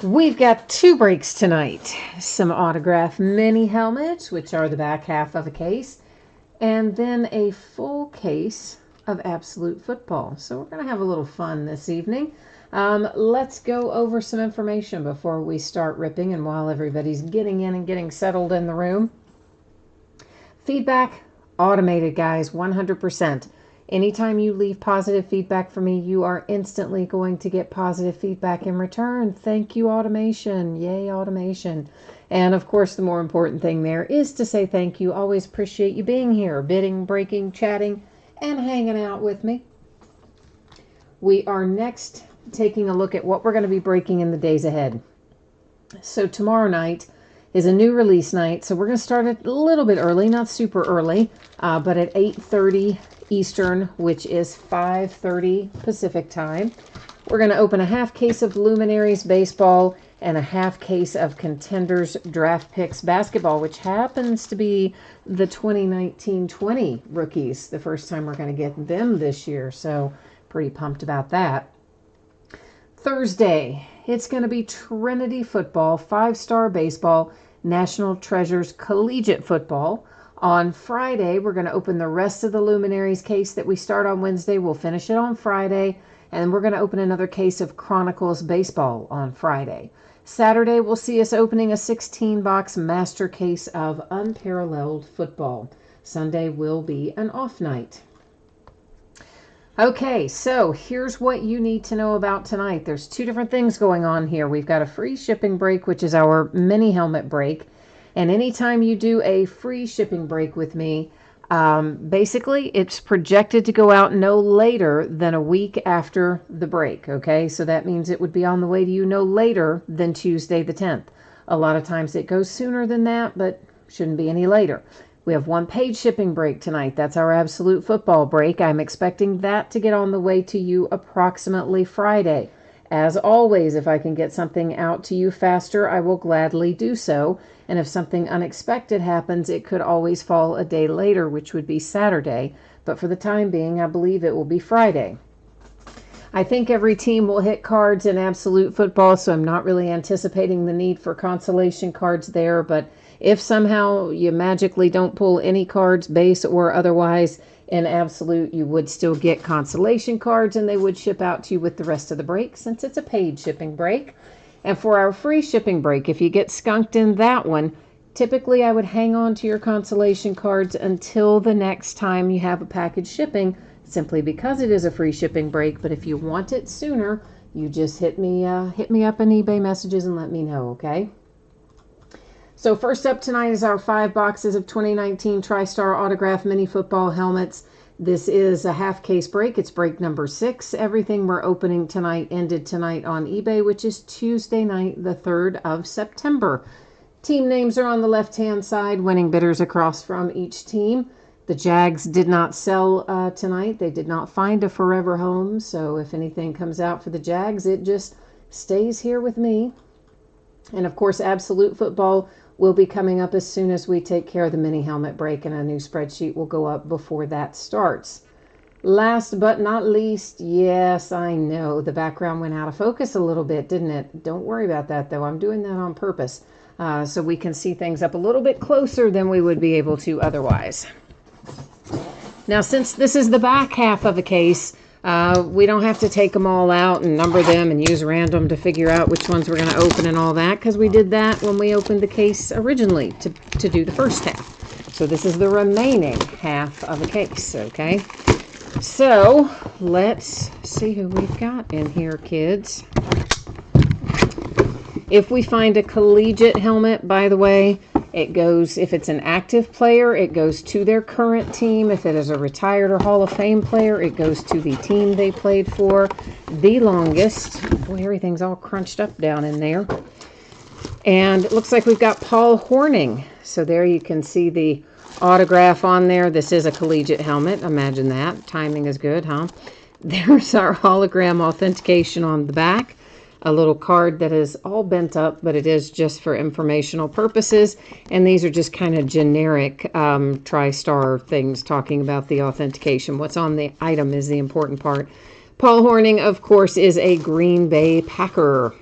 We've got two breaks tonight. Some autograph mini helmets, which are the back half of a case, and then a full case of Absolute Football. So we're going to have a little fun this evening. Let's go over some information before we start ripping and while everybody's getting in and getting settled in the room. Feedback, automated, guys, 100%. Anytime you leave positive feedback for me, you are instantly going to get positive feedback in return. Thank you, automation. Yay, automation. And of course, the more important thing there is to say thank you. Always appreciate you being here, bidding, breaking, chatting, and hanging out with me. We are next taking a look at what we're going to be breaking in the days ahead. So tomorrow night is a new release night. So we're going to start a little bit early, not super early, but at 8:30 Eastern, which is 5:30 Pacific time. We're going to open a half case of Luminaries baseball and a half case of Contenders Draft Picks basketball, which happens to be the 2019-20 rookies. The first time we're going to get them this year, so pretty pumped about that. Thursday, it's going to be Trinity football, 5-star baseball, National Treasures collegiate football. On Friday, we're going to open the rest of the Luminaries case that we start on Wednesday. We'll finish it on Friday, and we're going to open another case of Chronicles baseball on Friday. Saturday, we'll see us opening a 16-box master case of Unparalleled football. Sunday will be an off night. Okay, so here's what you need to know about tonight. There's two different things going on here. We've got a free shipping break, which is our mini helmet break. And anytime you do a free shipping break with me, basically it's projected to go out no later than a week after the break, okay? So that means it would be on the way to you no later than Tuesday the 10th. A lot of times it goes sooner than that, but shouldn't be any later. We have one paid shipping break tonight. That's our Absolute Football break. I'm expecting that to get on the way to you approximately Friday. As always, if I can get something out to you faster, I will gladly do so. And if something unexpected happens, it could always fall a day later, which would be Saturday. But for the time being, I believe it will be Friday. I think every team will hit cards in Absolute Football, so I'm not really anticipating the need for consolation cards there. But if somehow you magically don't pull any cards, base or otherwise, in Absolute, you would still get consolation cards, and they would ship out to you with the rest of the break since it's a paid shipping break. And for our free shipping break, if you get skunked in that one, typically I would hang on to your consolation cards until the next time you have a package shipping, simply because it is a free shipping break. But if you want it sooner, you just hit me up in eBay messages and let me know, okay? So first up tonight is our 5 boxes of 2019 TriStar Autograph Mini Football Helmets. This is a half case break. It's break number 6. Everything we're opening tonight ended tonight on eBay, which is Tuesday night, the 3rd of September. Team names are on the left-hand side, winning bidders across from each team. The Jags did not sell tonight. They did not find a forever home, so if anything comes out for the Jags, it just stays here with me. And of course, Absolute Football will be coming up as soon as we take care of the mini helmet break, and a new spreadsheet will go up before that starts. Last but not least, yes, I know the background went out of focus a little bit, didn't it? Don't worry about that, though. I'm doing that on purpose so we can see things up a little bit closer than we would be able to otherwise. Now, since this is the back half of a case, we don't have to take them all out and number them and use random to figure out which ones we're going to open and all that, because we did that when we opened the case originally to do the first half. So this is the remaining half of a case, okay? So let's see who we've got in here, kids. If we find a collegiate helmet, by the way, it goes, if it's an active player, it goes to their current team. If it is a retired or Hall of Fame player, it goes to the team they played for the longest. Boy, everything's all crunched up down in there. And it looks like we've got Paul Hornung. So there you can see the autograph on there. This is a collegiate helmet. Imagine that. Timing is good, huh? There's our hologram authentication on the back. A little card that is all bent up, but it is just for informational purposes. And these are just kind of generic TriStar things talking about the authentication. What's on the item is the important part. Paul Hornung, of course, is a Green Bay Packer.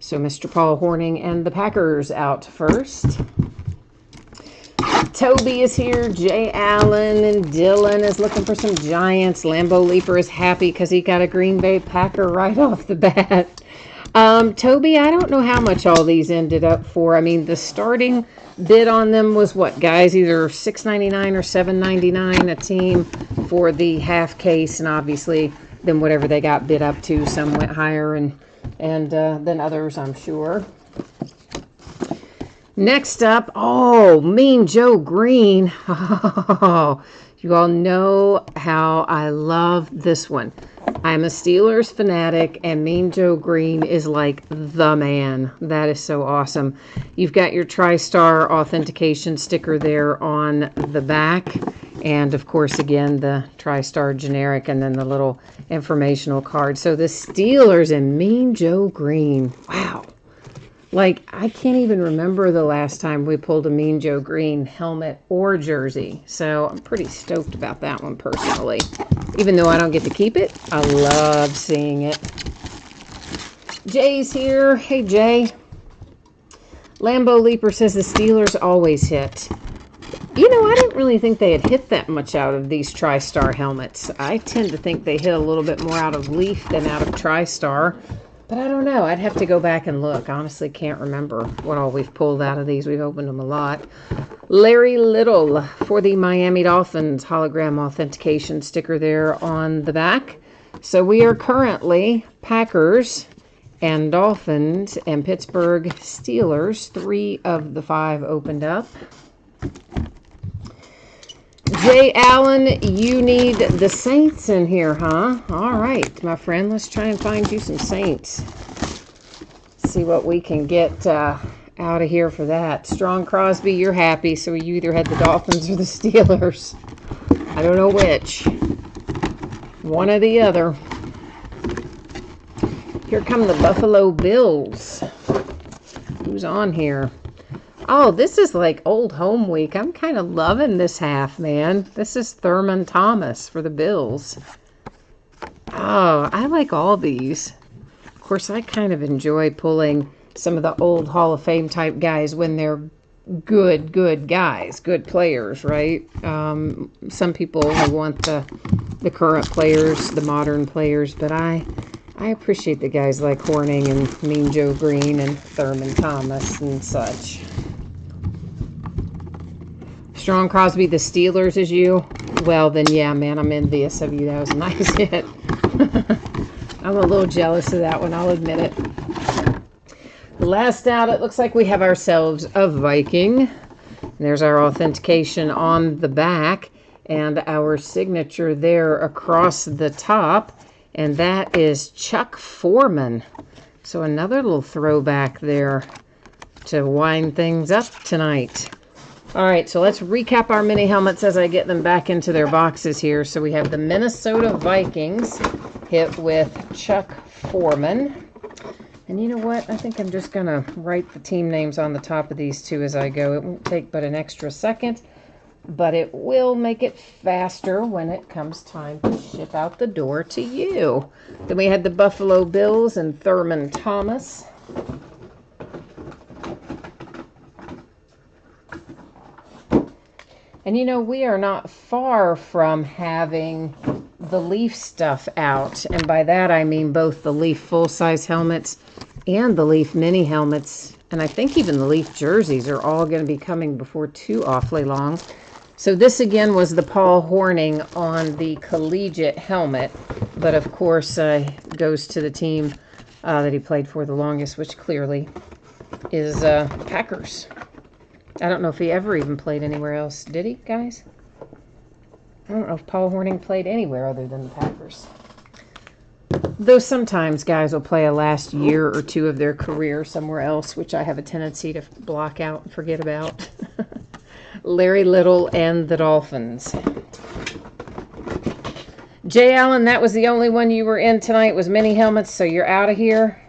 So Mr. Paul Hornung and the Packers out first. Toby is here. Jay Allen and Dylan is looking for some Giants. Lambeau Leaper is happy because he got a Green Bay Packer right off the bat. Toby, I don't know how much all these ended up for. I mean, the starting bid on them was what, guys? Either $6.99 or $7.99 a team for the half case, and obviously then whatever they got bid up to, some went higher and than others, I'm sure. Next up, oh, Mean Joe Green. Oh, you all know how I love this one. I'm a Steelers fanatic, and Mean Joe Green is like the man. That is so awesome. You've got your TriStar authentication sticker there on the back. And, of course, again, the TriStar generic and then the little informational card. So the Steelers and Mean Joe Green. Wow. Like, I can't even remember the last time we pulled a Mean Joe Green helmet or jersey. So I'm pretty stoked about that one personally. Even though I don't get to keep it, I love seeing it. Jay's here. Hey, Jay. Lambeau Leaper says the Steelers always hit. You know, I didn't really think they had hit that much out of these TriStar helmets. I tend to think they hit a little bit more out of Leaf than out of TriStar. But I don't know. I'd have to go back and look. I honestly can't remember what all we've pulled out of these. We've opened them a lot. Larry Little for the Miami Dolphins hologram authentication sticker there on the back. So we are currently Packers and Dolphins and Pittsburgh Steelers. 3 of the 5 opened up. Jay Allen, you need the Saints in here, huh? All right, my friend, let's try and find you some Saints. See what we can get out of here for that. Strong Crosby, you're happy, so you either had the Dolphins or the Steelers. I don't know which. One or the other. Here come the Buffalo Bills. Who's on here? Oh, this is like old home week. I'm kind of loving this half, man. This is Thurman Thomas for the Bills. Oh, I like all these. Of course, I kind of enjoy pulling some of the old Hall of Fame type guys when they're good guys, good players, right? Some people want the current players, the modern players, but I appreciate the guys like Hornung and Mean Joe Green and Thurman Thomas and such. Strong Crosby, the Steelers is you? Well, then, yeah, man, I'm envious of you. That was a nice hit. I'm a little jealous of that one, I'll admit it. Last out, it looks like we have ourselves a Viking. There's our authentication on the back and our signature there across the top. And that is Chuck Foreman. So another little throwback there to wind things up tonight. All right, so let's recap our mini helmets as I get them back into their boxes here. So we have the Minnesota Vikings hit with Chuck Foreman. And you know what? I think I'm just going to write the team names on the top of these two as I go. It won't take but an extra second, but it will make it faster when it comes time to ship out the door to you. Then we had the Buffalo Bills and Thurman Thomas. And you know, we are not far from having the Leaf stuff out. And by that I mean both the Leaf full-size helmets and the Leaf mini helmets. And I think even the Leaf jerseys are all going to be coming before too awfully long. So this again was the Paul Hornung on the collegiate helmet. But of course goes to the team that he played for the longest, which clearly is Packers. I don't know if he ever even played anywhere else. Did he, guys? I don't know if Paul Hornung played anywhere other than the Packers. Though sometimes guys will play a last year or two of their career somewhere else, which I have a tendency to block out and forget about. Larry Little and the Dolphins. Jay Allen, that was the only one you were in tonight, was mini helmets, so you're out of here.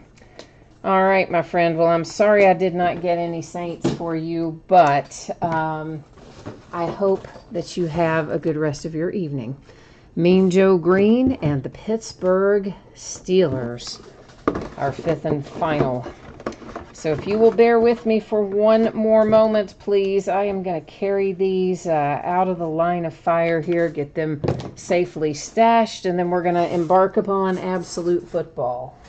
All right, my friend. Well, I'm sorry I did not get any Saints for you, but I hope that you have a good rest of your evening. Mean Joe Green and the Pittsburgh Steelers, our 5th and final. So if you will bear with me for one more moment, please, I am going to carry these out of the line of fire here, get them safely stashed, and then we're going to embark upon Absolute Football.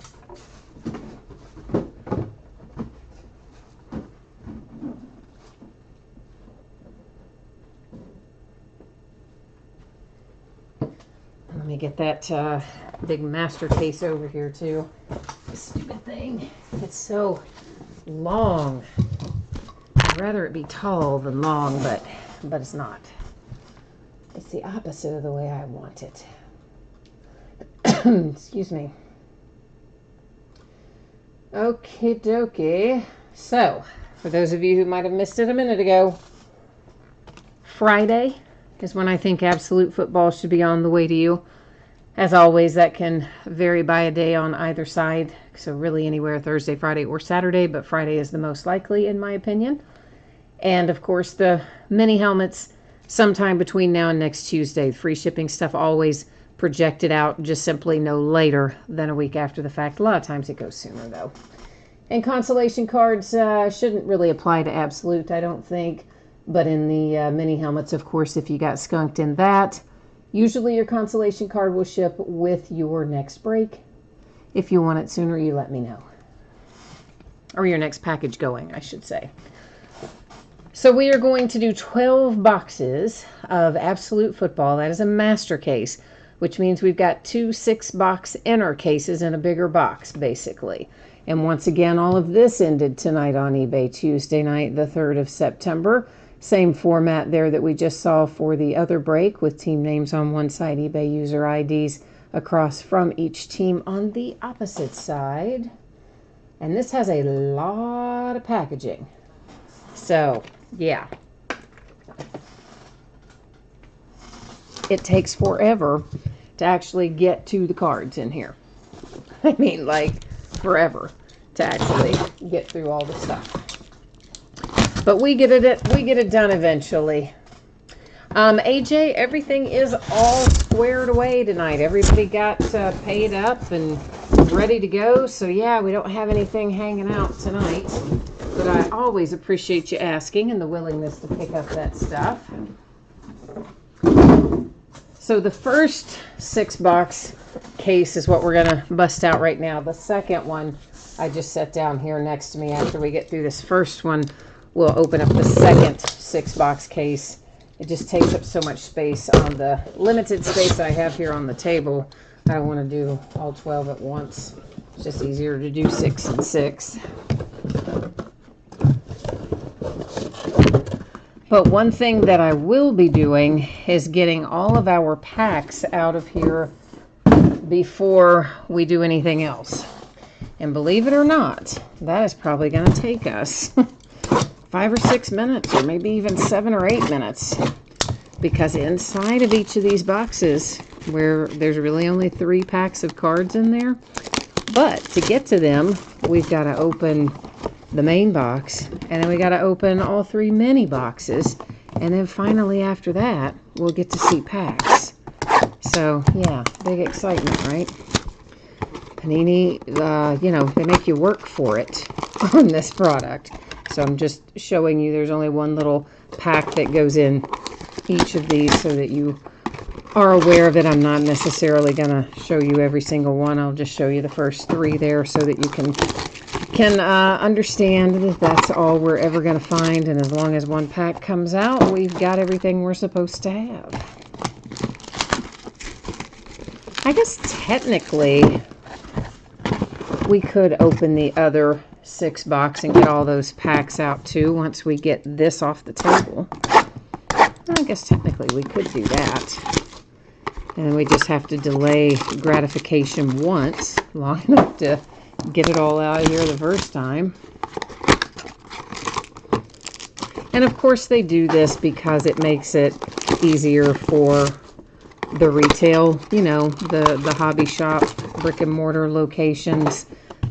Let me get that big master case over here too. This stupid thing. It's so long. I'd rather it be tall than long, but it's not. It's the opposite of the way I want it. Excuse me. Okie dokie. So, for those of you who might have missed it a minute ago, Friday is when I think Absolute Football should be on the way to you. As always, that can vary by a day on either side. So really anywhere Thursday, Friday, or Saturday, but Friday is the most likely in my opinion. And of course the mini helmets sometime between now and next Tuesday. Free shipping stuff always projected out just simply no later than a week after the fact. A lot of times it goes sooner though. And consolation cards shouldn't really apply to Absolute, I don't think. But in the mini helmets, of course, if you got skunked in that, usually your consolation card will ship with your next break. If you want it sooner, you let me know. Or your next package going, I should say. So we are going to do 12 boxes of Absolute Football. That is a master case, which means we've got 2 6-box inner cases in a bigger box, basically. And once again, all of this ended tonight on eBay, Tuesday night, the 3rd of September. Same format there that we just saw for the other break, with team names on one side, eBay user IDs across from each team on the opposite side. And this has a lot of packaging. So, yeah. It takes forever to actually get to the cards in here. I mean, like, forever to actually get through all the stuff. But we get it done eventually. AJ, everything is all squared away tonight. Everybody got paid up and ready to go. So yeah, we don't have anything hanging out tonight. But I always appreciate you asking and the willingness to pick up that stuff. So the first 6-box case is what we're gonna bust out right now. The second one I just set down here next to me. After we get through this first one, we'll open up the second 6-box case. It just takes up so much space on the limited space I have here on the table. I don't want to do all 12 at once. It's just easier to do 6 and 6. But one thing that I will be doing is getting all of our packs out of here before we do anything else. And believe it or not, that is probably going to take us 5 or 6 minutes, or maybe even 7 or 8 minutes, because inside of each of these boxes, where there's really only 3 packs of cards in there, but to get to them, we've got to open the main box, and then we got to open all 3 mini boxes, and then finally after that, we'll get to see packs. So yeah, big excitement, right? Panini, you know, they make you work for it on this product. So I'm just showing you there's only one little pack that goes in each of these so that you are aware of it. I'm not necessarily going to show you every single one. I'll just show you the first 3 there so that you can understand that that's all we're ever going to find. And as long as one pack comes out, we've got everything we're supposed to have. I guess technically we could open the other 6-box and get all those packs out too once we get this off the table. I guess technically we could do that. And then we just have to delay gratification once, long enough to get it all out of here the first time. And of course they do this because it makes it easier for the retail, you know, the hobby shop, brick and mortar locations.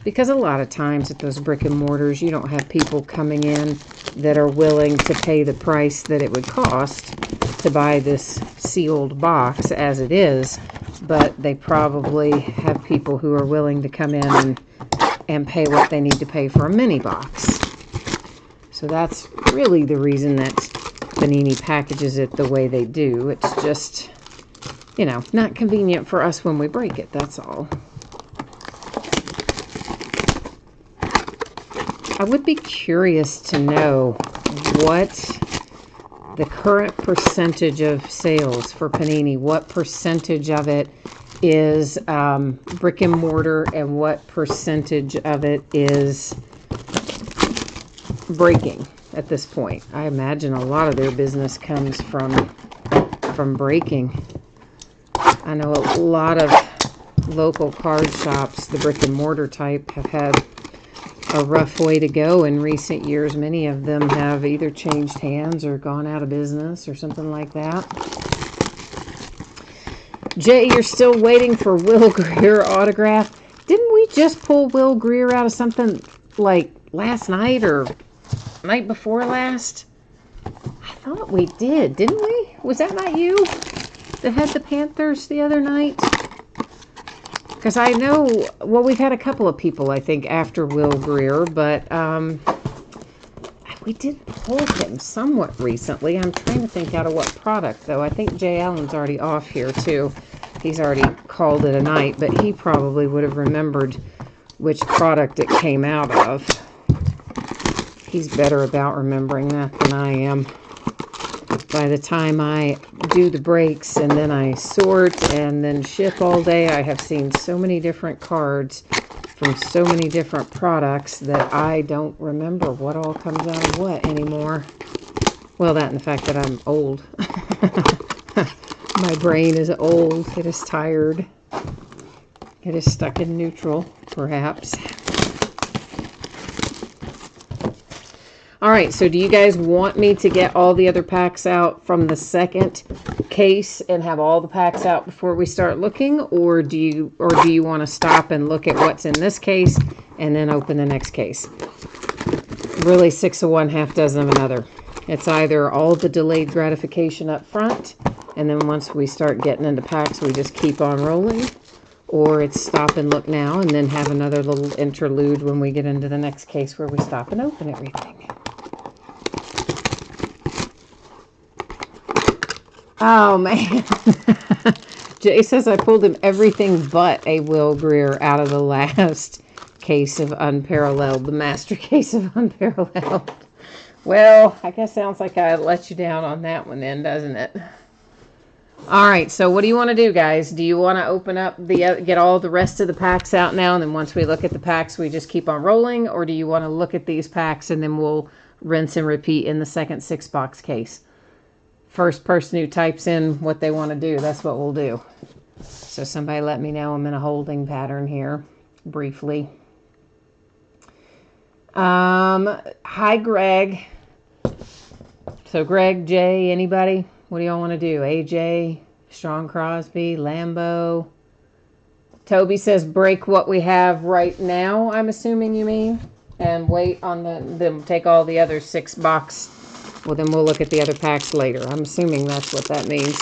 Because a lot of times at those brick and mortars, you don't have people coming in that are willing to pay the price that it would cost to buy this sealed box as it is. But they probably have people who are willing to come in and pay what they need to pay for a mini box. So that's really the reason that Panini packages it the way they do. It's just, you know, not convenient for us when we break it, that's all. I would be curious to know what the current percentage of sales for Panini, what percentage of it is brick and mortar and what percentage of it is breaking at this point. I imagine a lot of their business comes from breaking. I know a lot of local card shops, the brick and mortar type, have had a rough way to go in recent years. Many of them have either changed hands or gone out of business or something like that. Jay, you're still waiting for Will Greer autograph. Didn't we just pull Will Greer out of something like last night or night before last? I thought we did, didn't we? Was that not you that had the Panthers the other night? Because I know, well, we've had a couple of people, I think, after Will Greer, but we did pull him somewhat recently. I'm trying to think out of what product, though. I think Jay Allen's already off here, too. He's already called it a night, but he probably would have remembered which product it came out of. He's better about remembering that than I am. By the time I do the breaks and then I sort and then ship all day, I have seen so many different cards from so many different products that I don't remember what all comes out of what anymore. Well, that and the fact that I'm old. My brain is old. It is tired. It is stuck in neutral, perhaps. All right, so do you guys want me to get all the other packs out from the second case and have all the packs out before we start looking, or do you want to stop and look at what's in this case and then open the next case? Really, 6 of one, half dozen of another. It's either all the delayed gratification up front, and then once we start getting into packs, we just keep on rolling, or it's stop and look now and then have another little interlude when we get into the next case where we stop and open everything. Oh, man. Jay says I pulled him everything but a Will Greer out of the last case of Unparalleled, the master case of Unparalleled. Well, I guess sounds like I let you down on that one then, doesn't it? All right, so what do you want to do, guys? Do you want to open up get all the rest of the packs out now, and then once we look at the packs, we just keep on rolling? Or do you want to look at these packs, and then we'll rinse and repeat in the second 6-box case? First person who types in what they want to do, that's what we'll do. So somebody let me know. I'm in a holding pattern here, briefly. Hi, Greg. So Greg, Jay, anybody? What do y'all want to do? AJ, Strong Crosby, Lambo. Toby says break what we have right now, I'm assuming you mean. And wait on then take all the other 6-box. Well, then we'll look at the other packs later. I'm assuming that's what that means.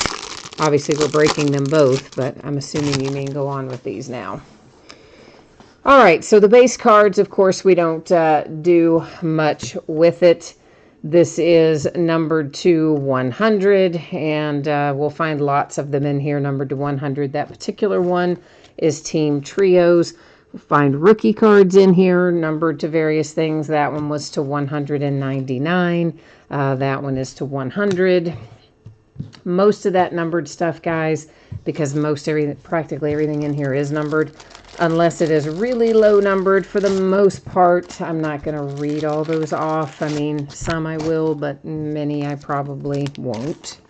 Obviously, we're breaking them both, but I'm assuming you mean go on with these now. All right, so the base cards, of course, we don't do much with it. This is numbered to 100, and we'll find lots of them in here numbered to 100. That particular one is Team Trios. We'll find rookie cards in here numbered to various things. That one was to 199. That one is to 100. Most of that numbered stuff, guys, because practically everything in here is numbered, unless it is really low numbered for the most part. I'm not going to read all those off. I mean, some I will, but many I probably won't.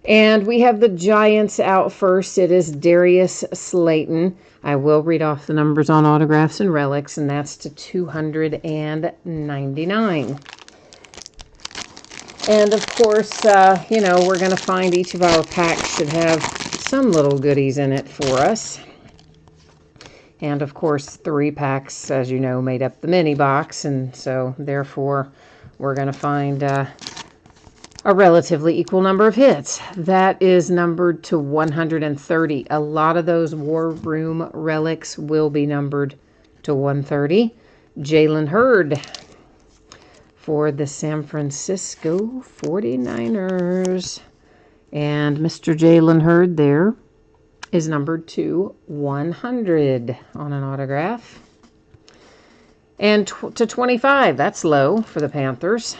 And we have the Giants out first. It is Darius Slayton. I will read off the numbers on autographs and relics, and that's to 299. And of course, we're going to find each of our packs should have some little goodies in it for us. And of course, 3 packs, as you know, made up the mini box. And so, therefore, we're going to find a relatively equal number of hits. That is numbered to 130. A lot of those War Room relics will be numbered to 130, Jalen Hurd for the San Francisco 49ers. And Mr. Jalen Hurd there is numbered to 100 on an autograph. And to 25, that's low for the Panthers.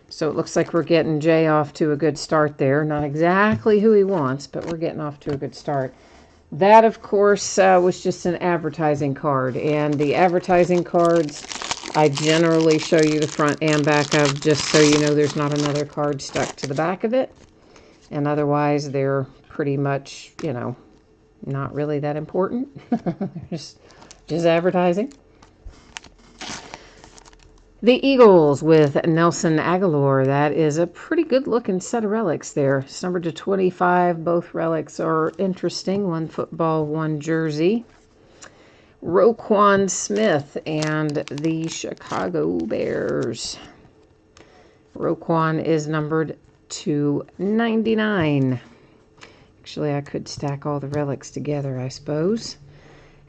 So it looks like we're getting Jay off to a good start there. Not exactly who he wants, but we're getting off to a good start. That, of course, was just an advertising card. And the advertising cards, I generally show you the front and back of, just so you know there's not another card stuck to the back of it. And otherwise, they're pretty much, you know, not really that important. just advertising. The Eagles with Nelson Aguilar. That is a pretty good looking set of relics there. It's numbered to 25. Both relics are interesting. One football, one jersey. Roquan Smith and the Chicago Bears. Roquan is numbered to 99. Actually, I could stack all the relics together, I suppose.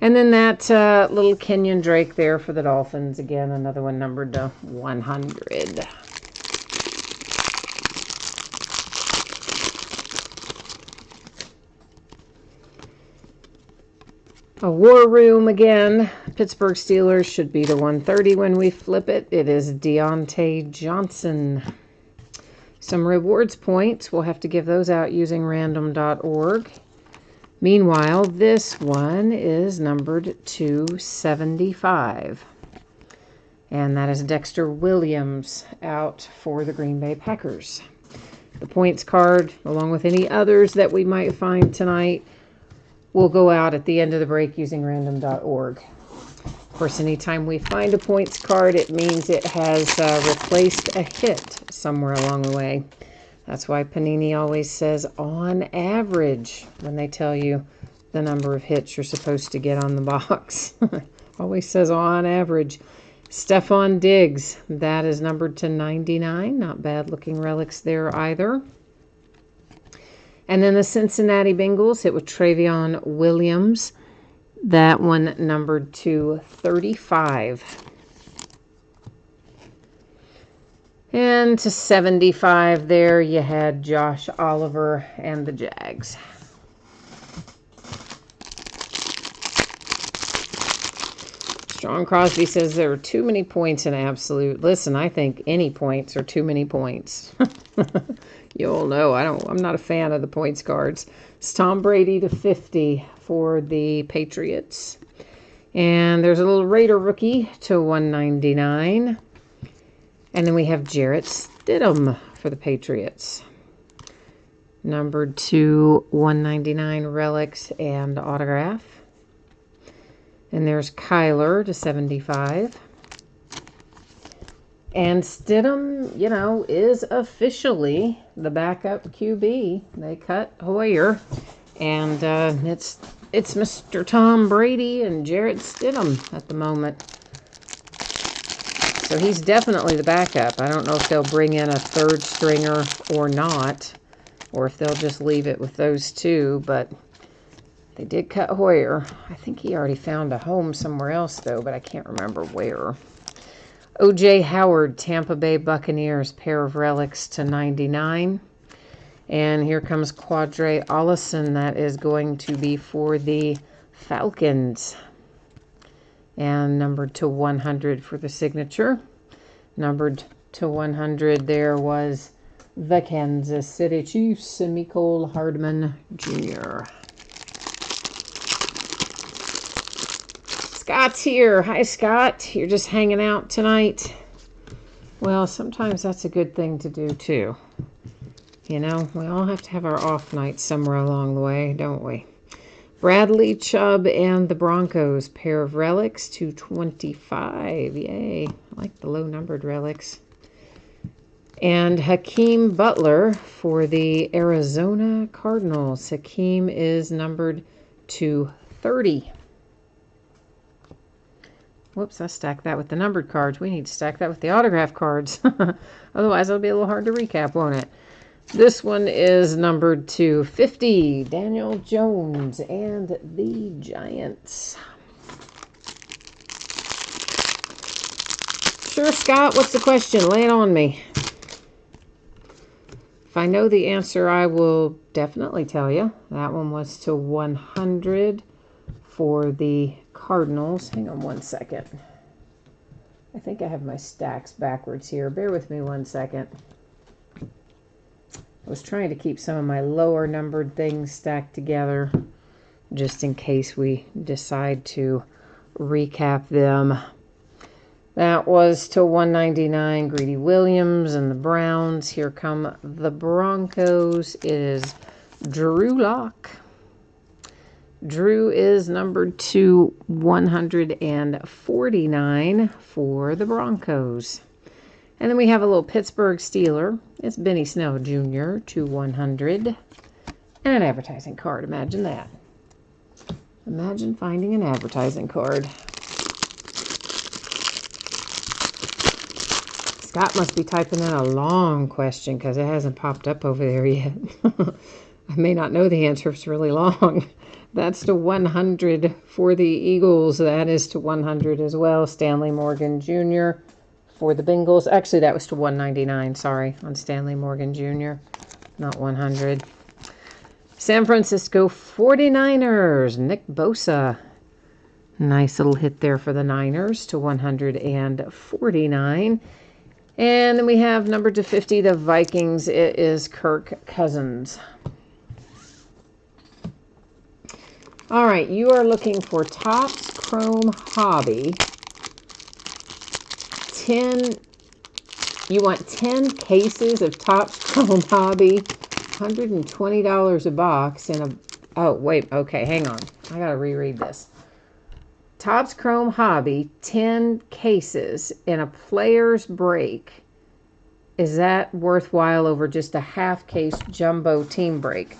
And then that little Kenyon Drake there for the Dolphins. Again, another one numbered to 100. A War Room again. Pittsburgh Steelers should be to 130 when we flip it. It is Deontay Johnson. Some rewards points. We'll have to give those out using random.org. Meanwhile, this one is numbered to 75. And that is Dexter Williams out for the Green Bay Packers. The points card, along with any others that we might find tonight, will go out at the end of the break using random.org. Of course, anytime we find a points card, it means it has replaced a hit somewhere along the way. That's why Panini always says on average when they tell you the number of hits you're supposed to get on the box. Always says on average. Stephon Diggs, that is numbered to 99. Not bad looking relics there either. And then the Cincinnati Bengals hit with Travion Williams. That one numbered to 35. And to 75 there, you had Josh Oliver and the Jags. Strong Crosby says there are too many points in absolute. Listen, I think any points are too many points. You all know I'm not a fan of the points cards. It's Tom Brady to 50 for the Patriots. And there's a little Raider rookie to 199. And then we have Jarrett Stidham for the Patriots. Numbered to 199 relics and autograph. And there's Kyler to 75. And Stidham, you know, is officially the backup QB. They cut Hoyer. And it's Mr. Tom Brady and Jarrett Stidham at the moment. So he's definitely the backup. I don't know if they'll bring in a third stringer or not, or if they'll just leave it with those two, but they did cut Hoyer. I think he already found a home somewhere else, though, but I can't remember where. O.J. Howard, Tampa Bay Buccaneers, pair of relics to 99. And here comes Quadre Ollison. That is going to be for the Falcons. And numbered to 100 for the signature. Numbered to 100 there was the Kansas City Chiefs and Mecole Hardman Jr. Scott's here. Hi, Scott. You're just hanging out tonight. Well, sometimes that's a good thing to do, too. You know, we all have to have our off nights somewhere along the way, don't we? Bradley Chubb and the Broncos, pair of relics to 25. Yay. I like the low-numbered relics. And Hakeem Butler for the Arizona Cardinals. Hakeem is numbered to 30. Whoops, I stacked that with the numbered cards. We need to stack that with the autograph cards. Otherwise, it'll be a little hard to recap, won't it? This one is numbered to 50. Daniel Jones and the Giants. answer, Scott? What's the question? Lay it on me. If I know the answer, I will definitely tell you. That one was to 100 for the Cardinals. Hang on one second. I think I have my stacks backwards here. Bear with me one second. I was trying to keep some of my lower numbered things stacked together just in case we decide to recap them. That was to 199, Greedy Williams and the Browns. Here come the Broncos. It is Drew Lock. Drew is numbered to 149 for the Broncos. And then we have a little Pittsburgh Steeler. It's Benny Snell Jr. to 100. And an advertising card. Imagine that. Imagine finding an advertising card. Scott must be typing in a long question because it hasn't popped up over there yet. I may not know the answer if it's really long. That's to 100 for the Eagles. That is to 100 as well. Stanley Morgan Jr. for the Bengals. Actually, that was to 199, sorry, on Stanley Morgan Jr., not 100. San Francisco 49ers, Nick Bosa. Nice little hit there for the Niners to 149. And then we have number to 50, the Vikings. It is Kirk Cousins. All right, you are looking for Topps Chrome Hobby. You want 10 cases of Topps Chrome Hobby, $120 a box, and oh, wait, okay, hang on. I got to reread this. Topps Chrome Hobby, 10 cases in a player's break. Is that worthwhile over just a half-case jumbo team break?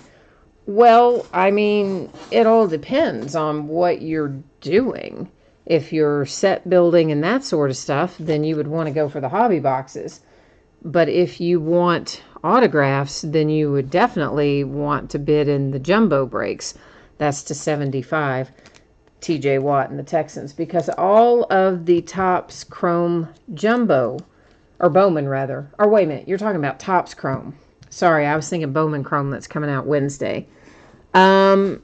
Well, I mean, it all depends on what you're doing. If you're set building and that sort of stuff, then you would want to go for the hobby boxes. But if you want autographs, then you would definitely want to bid in the jumbo breaks. That's to 75. TJ Watt and the Texans, because all of the Topps Chrome Jumbo, or Bowman rather, or wait a minute, you're talking about Topps Chrome. Sorry, I was thinking Bowman Chrome that's coming out Wednesday. Yeah,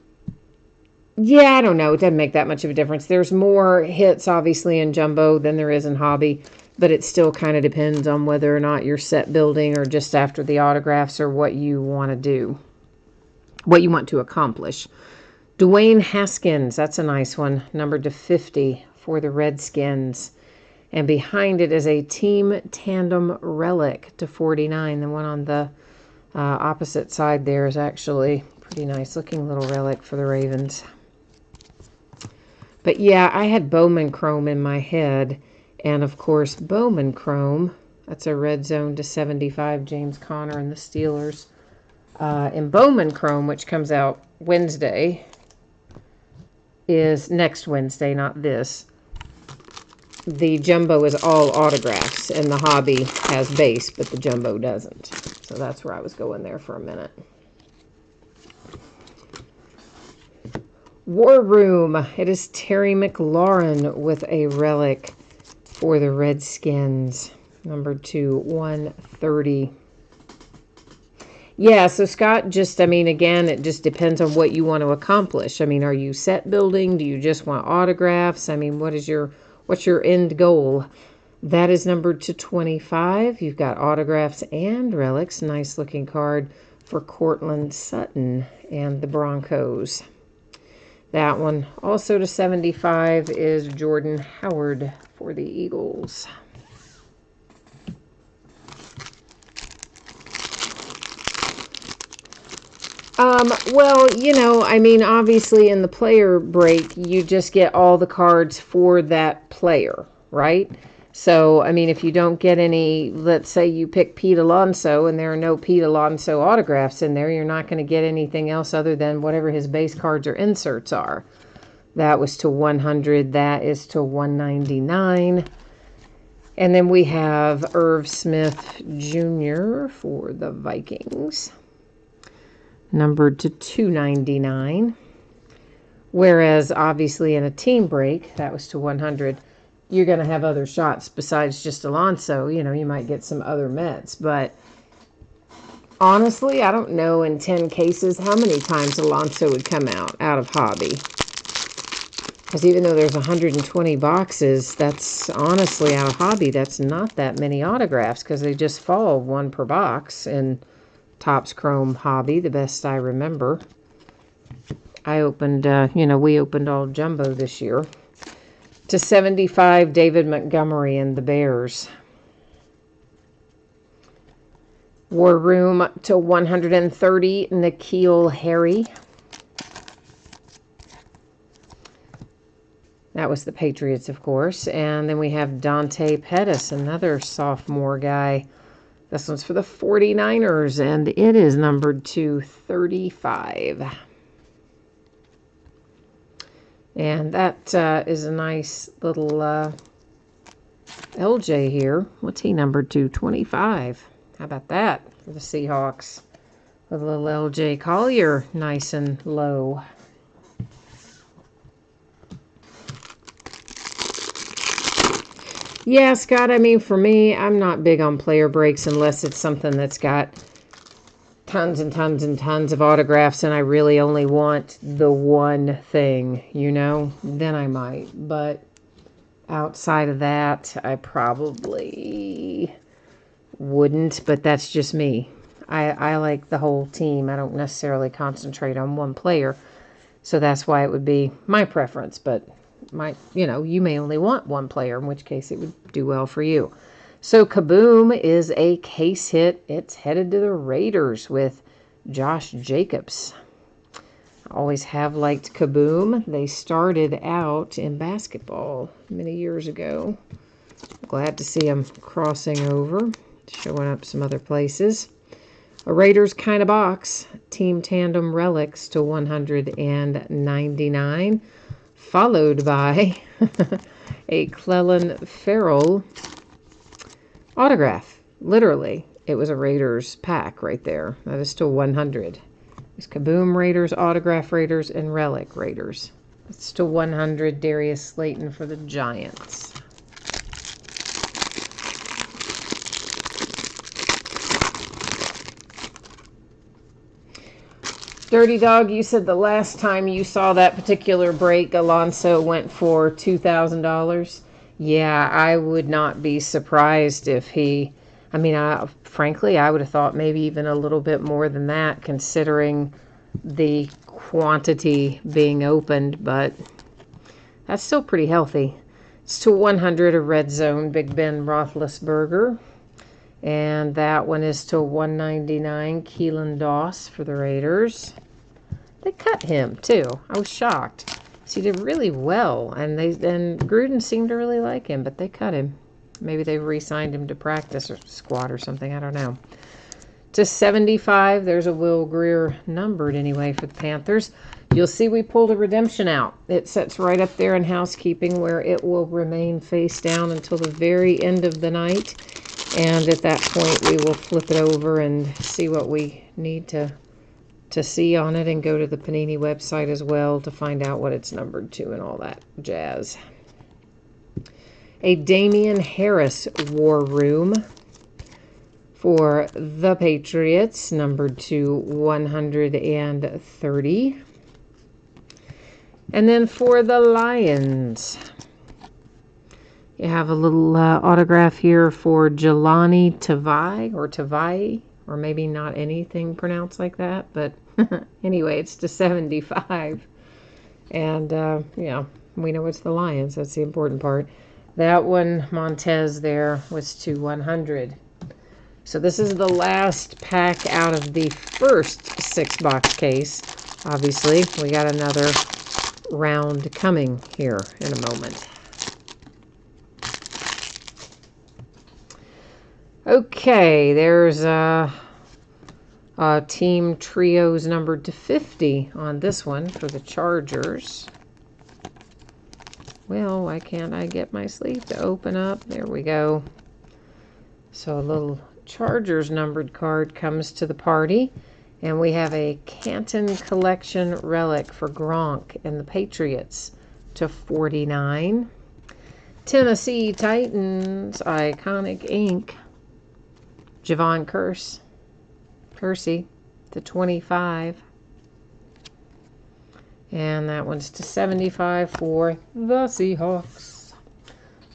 I don't know. It doesn't make that much of a difference. There's more hits, obviously, in Jumbo than there is in Hobby, but it still kind of depends on whether or not you're set building or just after the autographs or what you want to do, what you want to accomplish. Dwayne Haskins, that's a nice one, numbered to 50 for the Redskins. And behind it is a Team Tandem Relic to 49. The one on the opposite side there is actually pretty nice looking little relic for the Ravens. But yeah, I had Bowman Chrome in my head. And of course, Bowman Chrome, that's a red zone to 75, James Conner and the Steelers. And Bowman Chrome, which comes out Wednesday, is next Wednesday, not this. The Jumbo is all autographs, and the Hobby has base, but the Jumbo doesn't. So that's where I was going there for a minute. War Room. It is Terry McLaurin with a relic for the Redskins, numbered to 130. Yeah, so Scott, just, I mean, again, it just depends on what you want to accomplish. I mean, are you set building? Do you just want autographs? I mean, what's your end goal? That is numbered to 25. You've got autographs and relics. Nice looking card for Courtland Sutton and the Broncos. That one also to 75 is Jordan Howard for the Eagles. Well, you know, I mean, obviously in the player break, you just get all the cards for that player, right? So, I mean, if you don't get any, let's say you pick Pete Alonso and there are no Pete Alonso autographs in there, you're not going to get anything else other than whatever his base cards or inserts are. That was to 100. That is to 199. And then we have Irv Smith Jr. for the Vikings, numbered to 299. Whereas, obviously, in a team break, that was to 100. you're going to have other shots besides just Alonso. You know, you might get some other Mets. But honestly, I don't know in 10 cases how many times Alonso would come out of hobby. Because even though there's 120 boxes, that's honestly out of hobby. That's not that many autographs because they just fall one per box in Topps Chrome Hobby, the best I remember. I opened, we opened all jumbo this year. To 75, David Montgomery and the Bears. War Room to 130, N'Keal Harry. That was the Patriots, of course. And then we have Dante Pettis, another sophomore guy. This one's for the 49ers, and it is numbered to 35. And that is a nice little LJ here. What's he numbered to? 25. How about that for the Seahawks? With a little LJ Collier, nice and low. Yeah, Scott, I mean, for me, I'm not big on player breaks unless it's something that's got tons and tons and tons of autographs and I really only want the one thing, you know, then I might. But outside of that, I probably wouldn't, but that's just me. I like the whole team. I don't necessarily concentrate on one player. So that's why it would be my preference, but you may only want one player, in which case it would do well for you. So Kaboom is a case hit. It's headed to the Raiders with Josh Jacobs. I always have liked Kaboom. They started out in basketball many years ago. Glad to see them crossing over, showing up some other places. A Raiders kind of box. Team Tandem Relics to 199. Followed by a Clelin Ferrell autograph. Literally, it was a Raiders pack right there. That is still 100. It's Kaboom Raiders, Autograph Raiders, and Relic Raiders. It's to 100. Darius Slayton for the Giants. Dirty Dog, you said the last time you saw that particular break, Alonso went for $2,000. Yeah, I would not be surprised if frankly, I would have thought maybe even a little bit more than that, considering the quantity being opened, but that's still pretty healthy. It's to 100, a Red Zone Big Ben Roethlisberger. And that one is to 199, Keelan Doss for the Raiders. They cut him, too. I was shocked. So he did really well. And Gruden seemed to really like him, but they cut him. Maybe they re-signed him to practice or squad or something. I don't know. To 75, there's a Will Greer numbered anyway for the Panthers. You'll see we pulled a redemption out. It sits right up there in housekeeping where it will remain face down until the very end of the night. And at that point, we will flip it over and see what we need to see on it and go to the Panini website as well to find out what it's numbered to and all that jazz. A Damian Harris War Room for the Patriots, numbered to 130. And then for the Lions, you have a little autograph here for Jelani Tavai, or maybe not anything pronounced like that, but anyway, it's to 75. And, we know it's the Lions. That's the important part. That one, Montez there, was to 100. So this is the last pack out of the first 6-box case. Obviously, we got another round coming here in a moment. Okay, there's team trios numbered to 50 on this one for the Chargers. Well, why can't I get my sleeve to open up? There we go. So a little Chargers numbered card comes to the party. And we have a Canton Collection Relic for Gronk and the Patriots to 49. Tennessee Titans, Iconic Ink. Javon Kersey to 25. And that one's to 75 for the Seahawks.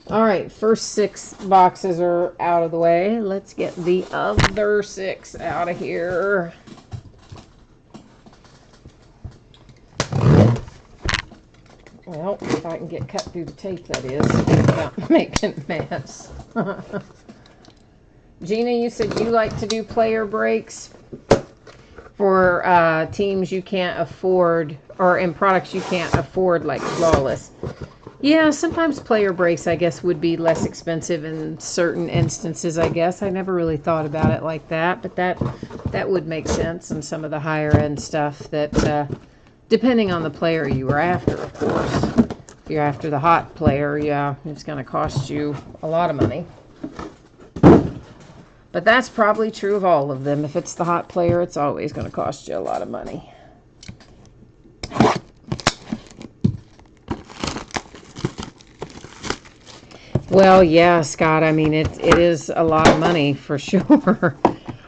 All right, first 6 boxes are out of the way. Let's get the other 6 out of here. Well, if I can get cut through the tape, that is, without making a mess. Gina, you said you like to do player breaks for teams you can't afford, or in products you can't afford, like Flawless. Yeah, sometimes player breaks, I guess, would be less expensive in certain instances, I guess. I never really thought about it like that, but that would make sense in some of the higher end stuff that, depending on the player you were after, of course. If you're after the hot player, yeah, it's going to cost you a lot of money. But that's probably true of all of them. If it's the hot player, it's always going to cost you a lot of money. Well, yeah, Scott, I mean, it is a lot of money for sure.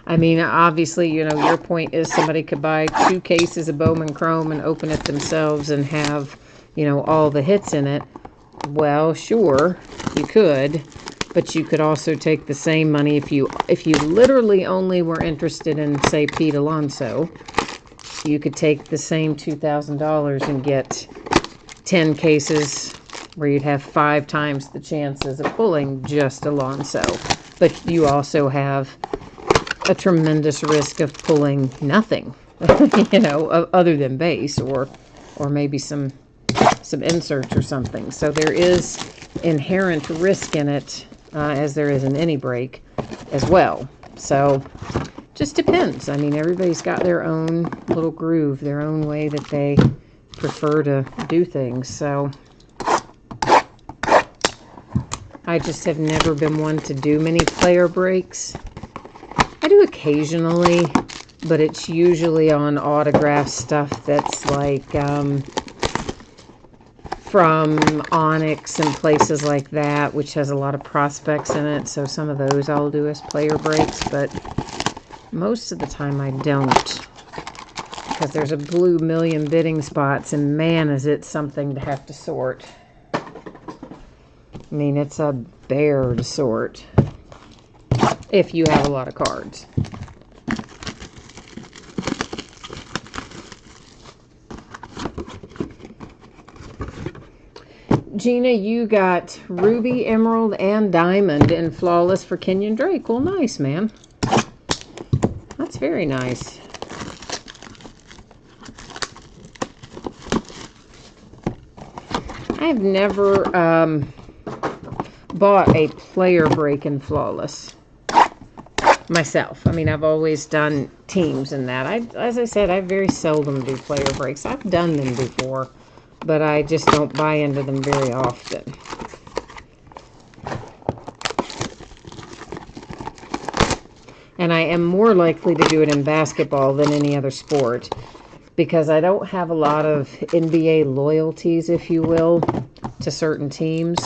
I mean, obviously, you know, your point is somebody could buy 2 cases of Bowman Chrome and open it themselves and have, you know, all the hits in it. Well, sure, you could. But you could also take the same money if you literally only were interested in, say, Pete Alonso. You could take the same $2,000 and get 10 cases where you'd have 5 times the chances of pulling just Alonso. But you also have a tremendous risk of pulling nothing, you know, other than base or maybe some inserts or something. So there is inherent risk in it. As there is in any break as well. So, just depends. I mean, everybody's got their own little groove, their own way that they prefer to do things. So, I just have never been one to do many player breaks. I do occasionally, but it's usually on autograph stuff that's like from Onyx and places like that, which has a lot of prospects in it. So some of those I'll do as player breaks, but most of the time I don't, because there's a blue million bidding spots, and man, is it something to have to sort. I mean, it's a bear to sort if you have a lot of cards. Gina, you got Ruby, Emerald, and Diamond in Flawless for Kenyon Drake. Well, nice, man. That's very nice. I've never bought a player break in Flawless myself. I mean, I've always done teams in that. As I said, I very seldom do player breaks. I've done them before, but I just don't buy into them very often. And I am more likely to do it in basketball than any other sport, because I don't have a lot of NBA loyalties, if you will, to certain teams.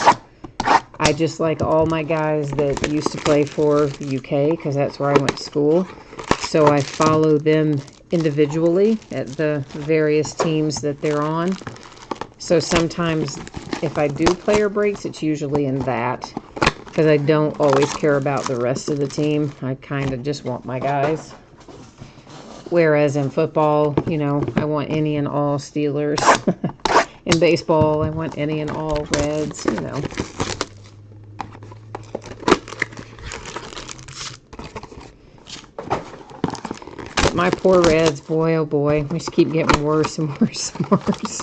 I just like all my guys that used to play for the UK, because that's where I went to school. So I follow them individually at the various teams that they're on. So sometimes if I do player breaks, it's usually in that, because I don't always care about the rest of the team. I kind of just want my guys. Whereas in football, you know, I want any and all Steelers. In baseball, I want any and all Reds, you know. My poor Reds, boy, oh boy, we just keep getting worse and worse and worse.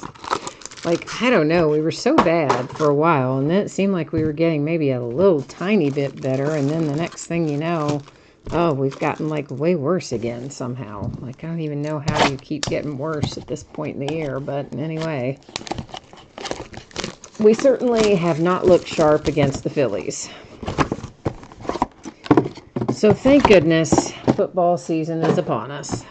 Like, I don't know, we were so bad for a while, and then it seemed like we were getting maybe a little tiny bit better, and then the next thing you know, oh, we've gotten, like, way worse again somehow. Like, I don't even know how you keep getting worse at this point in the year, but anyway. We certainly have not looked sharp against the Phillies. So thank goodness football season is upon us,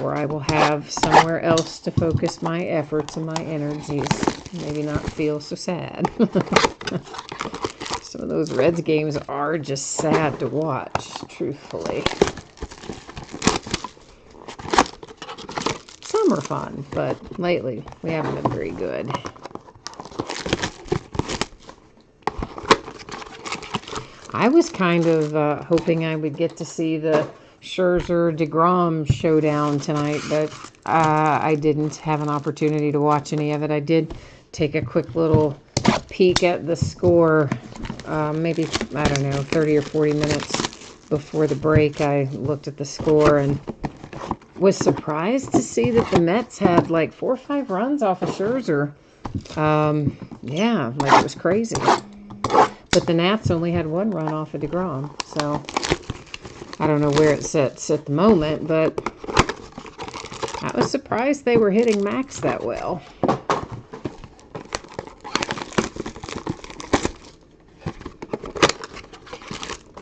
where I will have somewhere else to focus my efforts and my energies. Maybe not feel so sad. Some of those Reds games are just sad to watch, truthfully. Some are fun, but lately we haven't been very good. I was kind of hoping I would get to see the Scherzer-DeGrom showdown tonight, but I didn't have an opportunity to watch any of it. I did take a quick little peek at the score, maybe, I don't know, 30 or 40 minutes before the break. I looked at the score and was surprised to see that the Mets had like 4 or 5 runs off of Scherzer. Yeah, like it was crazy. But the Nats only had 1 run off of DeGrom, so I don't know where it sits at the moment, but I was surprised they were hitting Max that well.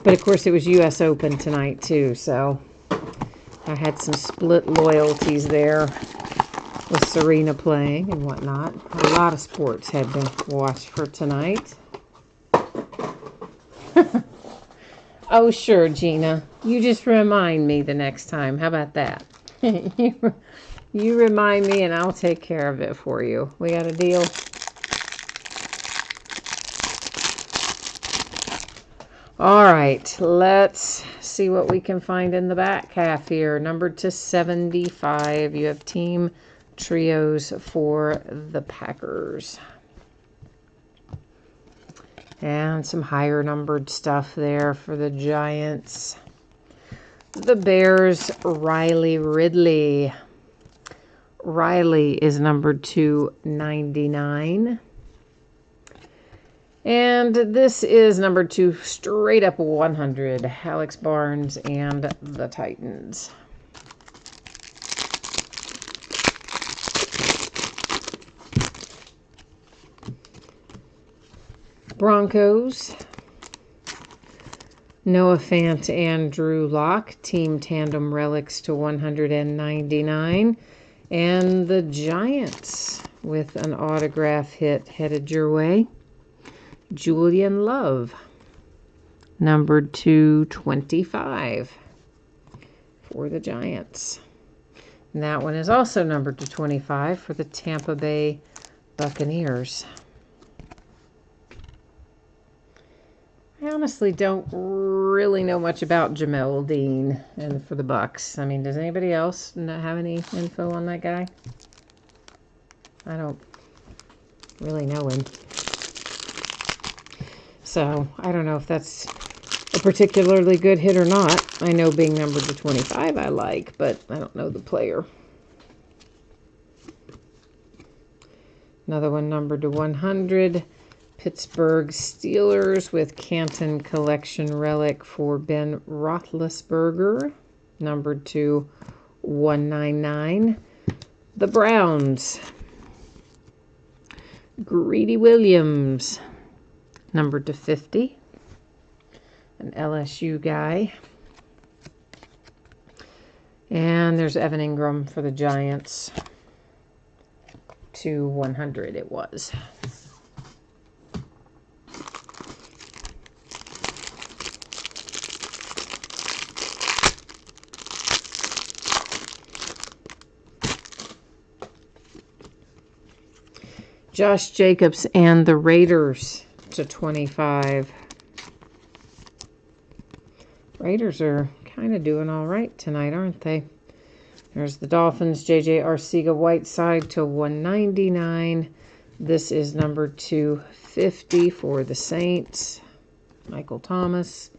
But of course it was US Open tonight too, so I had some split loyalties there with Serena playing and whatnot. A lot of sports had to watch for tonight. Oh, sure, Gina. You just remind me the next time. How about that? You remind me and I'll take care of it for you. We got a deal? All right, let's see what we can find in the back half here. Numbered to 75. You have team trios for the Packers. And some higher numbered stuff there for the Giants. The Bears, Riley Ridley. Riley is numbered to 99. And this is numbered to straight up 100. Alex Barnes and the Titans. Broncos, Noah Fant and Drew Lock, team tandem relics to 199. And the Giants with an autograph hit headed your way. Julian Love, numbered to 25 for the Giants. And that one is also numbered to 25 for the Tampa Bay Buccaneers. I honestly don't really know much about Jamel Dean and for the Bucks. I mean, does anybody else not have any info on that guy? I don't really know him. So, I don't know if that's a particularly good hit or not. I know being numbered to 25 I like, but I don't know the player. Another one numbered to 100. Pittsburgh Steelers with Canton Collection Relic for Ben Roethlisberger, numbered to 199. The Browns, Greedy Williams, numbered to 50. An LSU guy. And there's Evan Ingram for the Giants. To 100 it was. Josh Jacobs and the Raiders to 25. Raiders are kind of doing all right tonight, aren't they? There's the Dolphins, J.J. Arcega-Whiteside to 199. This is number 250 for the Saints. Michael Thomas.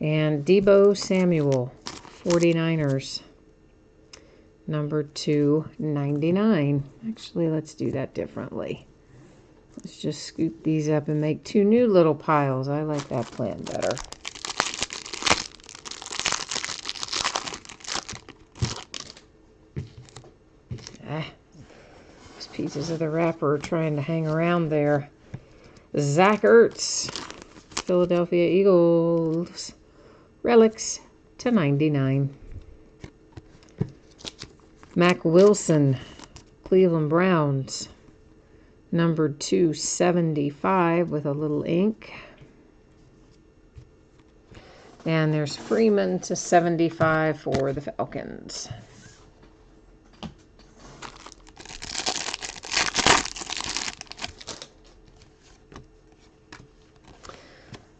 And Deebo Samuel, 49ers. Number 299. Actually, let's do that differently. Let's just scoop these up and make 2 new little piles. I like that plan better. Those pieces of the wrapper are trying to hang around there. Zach Ertz, Philadelphia Eagles, relics to 99. Mac Wilson, Cleveland Browns, Numbered 275 with a little ink. And there's Freeman to 75 for the Falcons.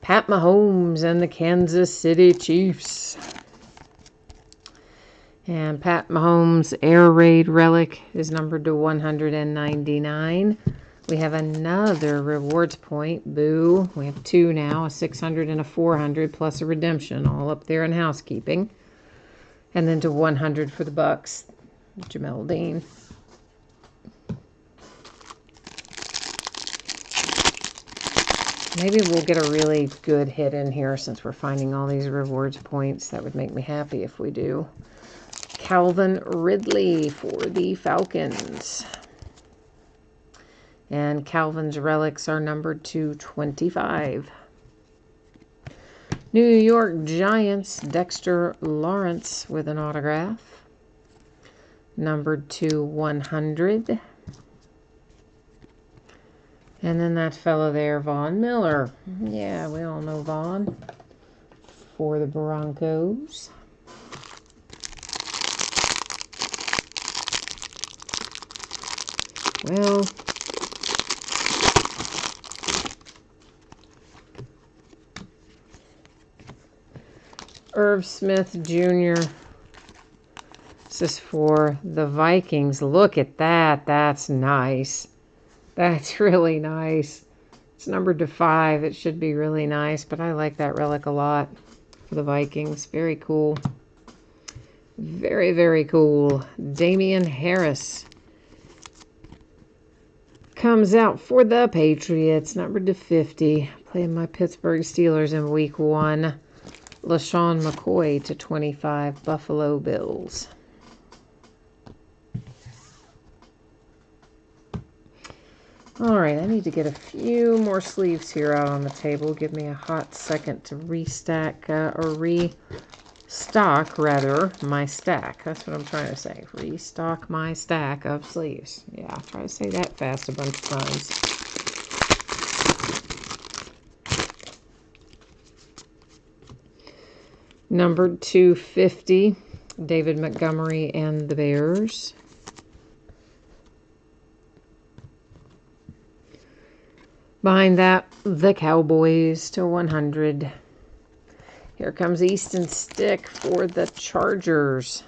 Pat Mahomes and the Kansas City Chiefs. And Pat Mahomes' Air Raid Relic is numbered to 199. We have another rewards point. Boo. We have two now, a 600 and a 400, plus a redemption, all up there in housekeeping. And then to 100 for the Bucks, Jamel Dean. Maybe we'll get a really good hit in here since we're finding all these rewards points. That would make me happy if we do. Calvin Ridley for the Falcons. And Calvin's relics are numbered to 25. New York Giants, Dexter Lawrence with an autograph. Numbered to 100. And then that fellow there, Von Miller. Yeah, we all know Von. For the Broncos. Well, Irv Smith Jr. This is for the Vikings. Look at that. That's nice. That's really nice. It's numbered to 5. It should be really nice, but I like that relic a lot for the Vikings. Very cool. Very, very cool. Damian Harris comes out for the Patriots, numbered to 50. Playing my Pittsburgh Steelers in week 1. LaShawn McCoy to 25, Buffalo Bills. All right, I need to get a few more sleeves here out on the table. Give me a hot second to restock my stack. That's what I'm trying to say. Restock my stack of sleeves. Yeah, I'll try to say that fast a bunch of times. Numbered 250, David Montgomery and the Bears. Behind that, the Cowboys to 100. Here comes Easton Stick for the Chargers.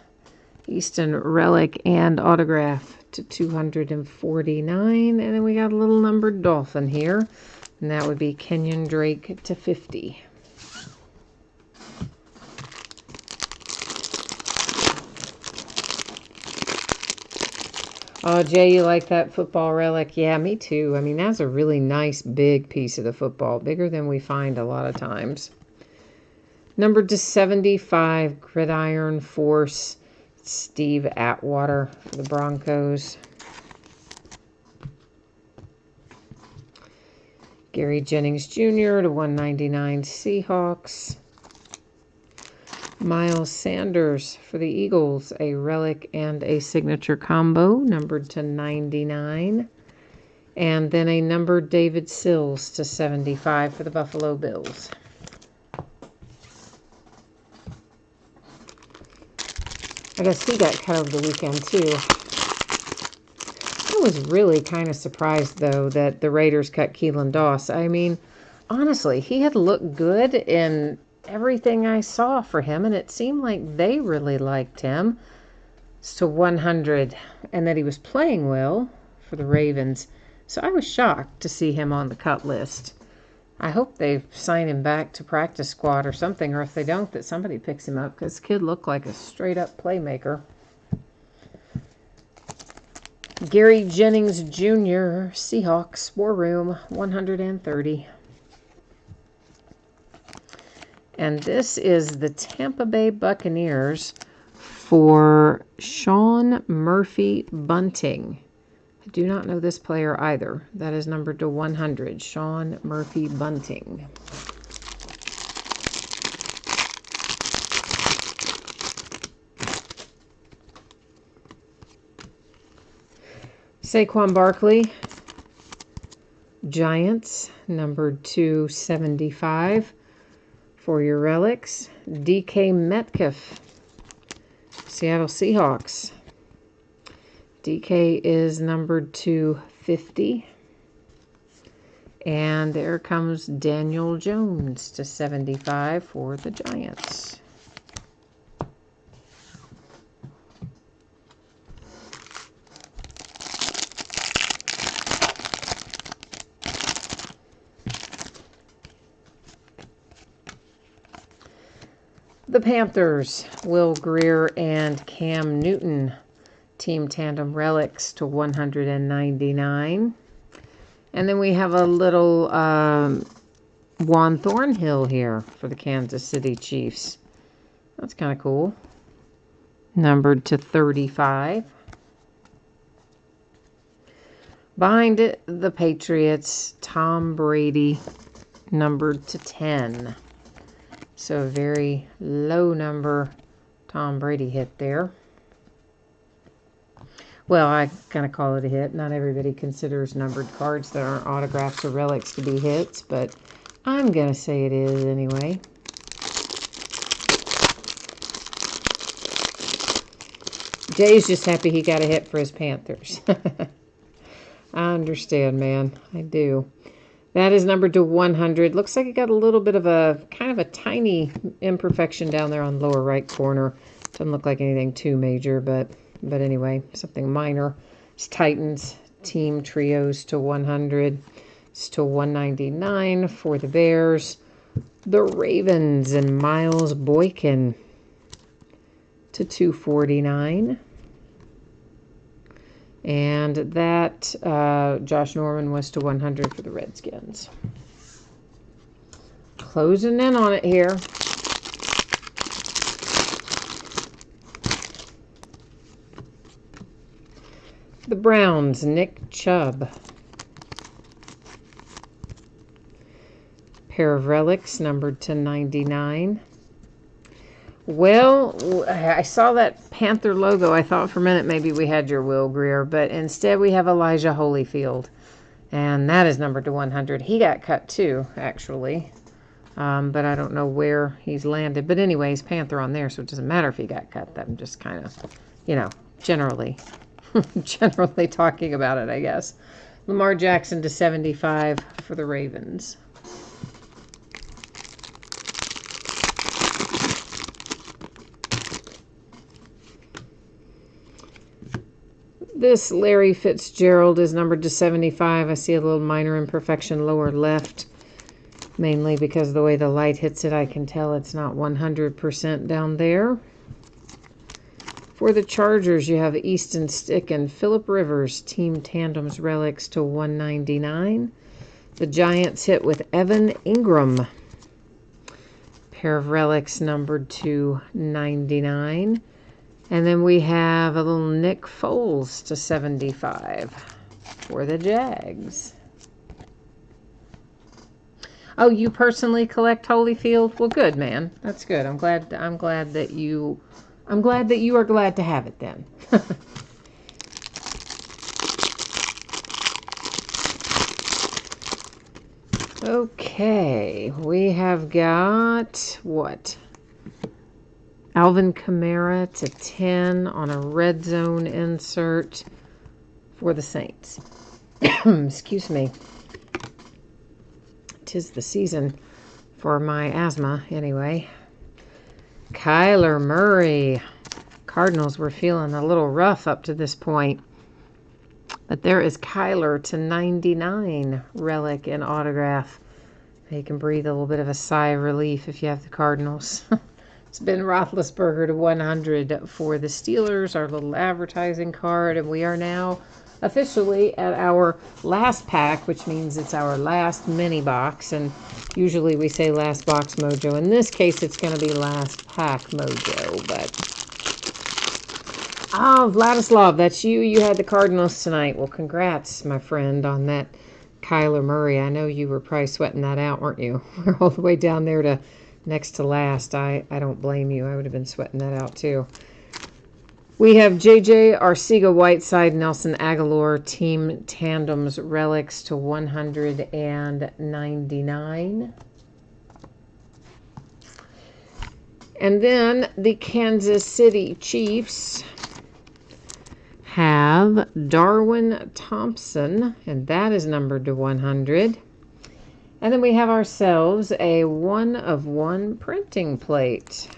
Easton relic and autograph to 249. And then we got a little numbered Dolphin here. And that would be Kenyon Drake to 50. Oh, Jay, you like that football relic? Yeah, me too. I mean, that's a really nice big piece of the football. Bigger than we find a lot of times. Numbered to 75, Gridiron Force, Steve Atwater for the Broncos. Gary Jennings Jr. to 199, Seahawks. Miles Sanders for the Eagles, a relic and a signature combo, numbered to 99. And then a numbered David Sills to 75 for the Buffalo Bills. I guess he got cut over the weekend, too. I was really kind of surprised, though, that the Raiders cut Keelan Doss. I mean, honestly, he had looked good in everything I saw for him, and it seemed like they really liked him. It's to 100, and that he was playing well for the Ravens. So I was shocked to see him on the cut list. I hope they sign him back to practice squad or something, or if they don't, that somebody picks him up, because this kid looked like a straight-up playmaker. Gary Jennings Jr., Seahawks, War Room, 130. And this is the Tampa Bay Buccaneers for Sean Murphy Bunting. I do not know this player either. That is numbered to 100, Sean Murphy Bunting. Saquon Barkley, Giants, numbered to 75 for your relics. DK Metcalf, Seattle Seahawks. DK is numbered to 50. And there comes Daniel Jones to 75 for the Giants. The Panthers, Will Grier and Cam Newton, Team Tandem Relics to 199. And then we have a little Juan Thornhill here for the Kansas City Chiefs. That's kind of cool. Numbered to 35. Behind it, the Patriots, Tom Brady, numbered to 10. So a very low number Tom Brady hit there. Well, I kind of call it a hit. Not everybody considers numbered cards that aren't autographs or relics to be hits, but I'm going to say it is anyway. Jay's just happy he got a hit for his Panthers. I understand, man. I do. That is numbered to 100. Looks like it got a little bit of a, kind of a tiny imperfection down there on the lower right corner. Doesn't look like anything too major, but anyway, something minor. It's Titans Team Trios to 100. It's to 199 for the Bears. The Ravens and Miles Boykin to 249. And that Josh Norman was to 100 for the Redskins. Closing in on it here. The Browns, Nick Chubb. Pair of relics numbered to 99. Well, I saw that Panther logo. I thought for a minute maybe we had your Will Grier, but instead we have Elijah Holyfield. And that is numbered to 100. He got cut too, actually. But I don't know where he's landed. But anyways, Panther on there, so it doesn't matter if he got cut. I'm just kind of, generally talking about it, I guess. Lamar Jackson to 75 for the Ravens. This Larry Fitzgerald is numbered to 75. I see a little minor imperfection lower left. Mainly because of the way the light hits it, I can tell it's not 100% down there. For the Chargers, you have Easton Stick and Phillip Rivers, Team Tandems Relics to 199. The Giants hit with Evan Ingram. Pair of relics numbered to 99. And then we have a little Nick Foles to 75 for the Jags. Oh, you personally collect Holyfield? Well, good, man. That's good. I'm glad that you are glad to have it then. Okay, we have got what? Alvin Kamara to 10 on a red zone insert for the Saints. Excuse me. 'Tis the season for my asthma, anyway. Kyler Murray. Cardinals were feeling a little rough up to this point. But there is Kyler to 99 relic and autograph. You can breathe a little bit of a sigh of relief if you have the Cardinals. It's Ben Roethlisberger to 100 for the Steelers, our little advertising card. And we are now officially at our last pack, which means it's our last mini box. And usually we say last box mojo. In this case, it's going to be last pack mojo. But Vladislav, that's you. You had the Cardinals tonight. Well, congrats, my friend, on that Kyler Murray. I know you were probably sweating that out, weren't you? We're all the way down there to next to last. I don't blame you. I would have been sweating that out too. We have J.J. Arcega-Whiteside, Nelson Agholor, Team Tandems Relics to 199. And then the Kansas City Chiefs have Darwin Thompson, and that is numbered to 100. And then we have ourselves a 1/1 printing plate.